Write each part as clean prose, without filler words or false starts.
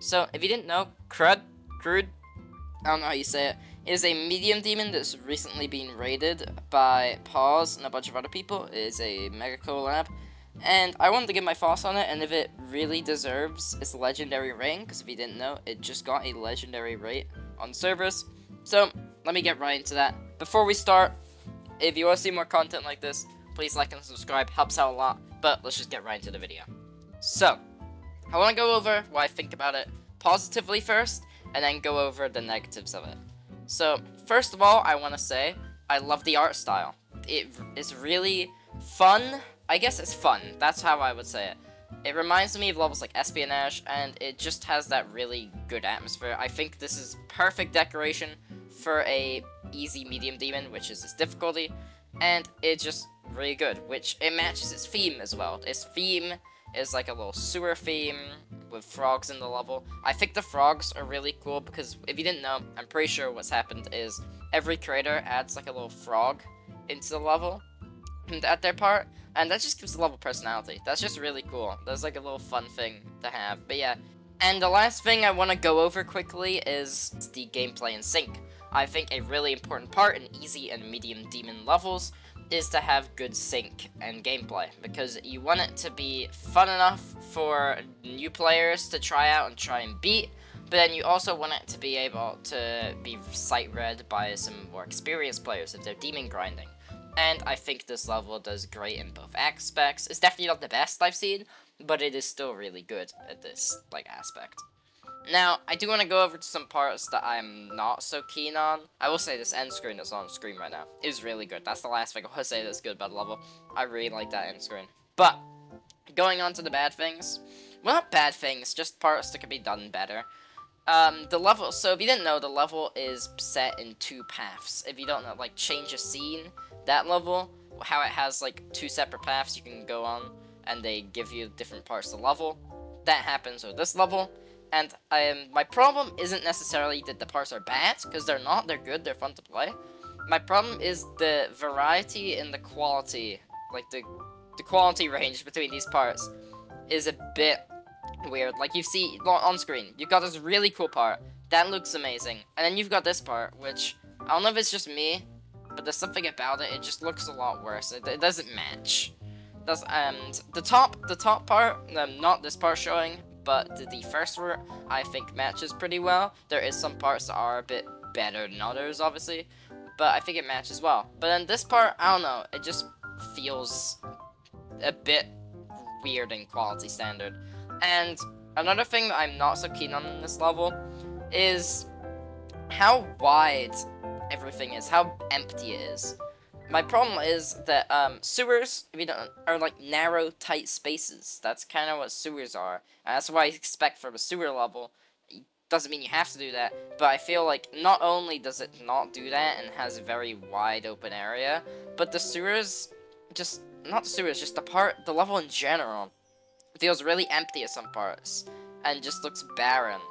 So, if you didn't know, Crud, I don't know how you say it, is a medium demon that's recently been raided by Paws and a bunch of other people. It is a mega collab, and I wanted to give my thoughts on it, and if it really deserves its legendary rating, because if you didn't know, it just got a legendary rate on servers. So, let me get right into that. Before we start, if you want to see more content like this, please like and subscribe, helps out a lot, but let's just get right into the video. So, I want to go over what I think about it positively first, and then go over the negatives of it. So, first of all, I want to say, I love the art style. It is really fun. I guess it's fun. That's how I would say it. It reminds me of levels like Espionage, and it just has that really good atmosphere. I think this is perfect decoration for a easy medium demon, which is its difficulty, and it's just really good, which it matches its theme as well. Its theme is like a little sewer theme with frogs in the level. I think the frogs are really cool because if you didn't know, I'm pretty sure what's happened is every creator adds like a little frog into the level at their part, and that just gives the level personality. That's just really cool. That's like a little fun thing to have. But yeah, and the last thing I want to go over quickly is the gameplay and sync. I think a really important part in easy and medium demon levels is to have good sync and gameplay, because you want it to be fun enough for new players to try out and try and beat, but then you also want it to be able to be sight read by some more experienced players if they're demon grinding. And I think this level does great in both aspects. It's definitely not the best I've seen, but it is still really good at this aspect. Now, I do want to go over to some parts that I'm not so keen on. I will say this end screen that's on screen right now is really good. That's the last thing I want to say that's good about the level. I really like that end screen. But, going on to the bad things. Well, not bad things, just parts that could be done better. The level, so if you didn't know, the level is set in 2 paths. If you don't know, like, change a scene, that level, how it has, like, 2 separate paths you can go on, and they give you different parts of the level. That happens with this level. And my problem isn't necessarily that the parts are bad, because they're not, they're good, they're fun to play. My problem is the variety and the quality, like the quality range between these parts is a bit weird. Like you see on screen, you've got this really cool part, that looks amazing, and then you've got this part, which, I don't know if it's just me, but there's something about it, it just looks a lot worse, it doesn't match. And the top part, not this part showing, but the first route, I think, matches pretty well. There is some parts that are a bit better than others, obviously, but I think it matches well. But then this part, I don't know, it just feels a bit weird in quality standard. And another thing that I'm not so keen on in this level is how wide everything is, how empty it is. My problem is that sewers, if you don't, are like narrow, tight spaces. That's kind of what sewers are. And that's what I expect from a sewer level. It doesn't mean you have to do that, but I feel like not only does it not do that and has a very wide open area, but the sewers, just, not the sewers, just the level in general, feels really empty at some parts, and just looks barren.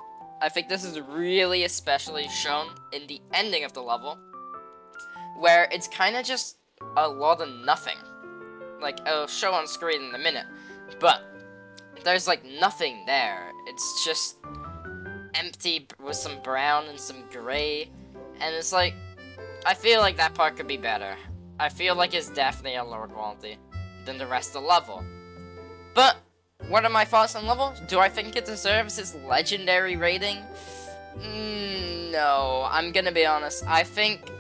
I think this is really especially shown in the ending of the level, where it's kind of just a lot of nothing. Like, I'll show on screen in a minute, but there's like nothing there. It's just empty with some brown and some gray, and it's like, I feel like that part could be better. I feel like it's definitely a lower quality than the rest of the level. But, what are my thoughts on the level? Do I think it deserves its legendary rating? No, I'm gonna be honest. I think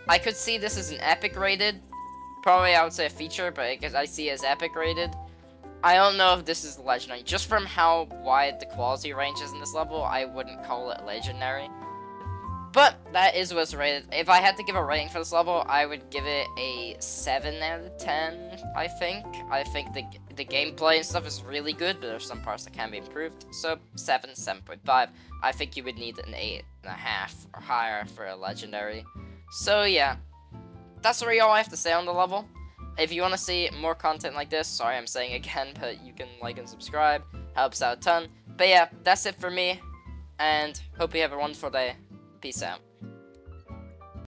I could see this as an epic rated. Probably I would say a feature, but because I see it as epic rated. I don't know if this is legendary. Just from how wide the quality range is in this level, I wouldn't call it legendary. But that is what's rated. If I had to give a rating for this level, I would give it a 7 out of 10, I think. I think the gameplay and stuff is really good, but there's some parts that can be improved. So 7, 7.5. I think you would need an 8.5 or higher for a legendary. So yeah, that's really all I have to say on the level. If you want to see more content like this, sorry I'm saying again, but you can like and subscribe, helps out a ton. But yeah, that's it for me, and hope you have a wonderful day. Peace out.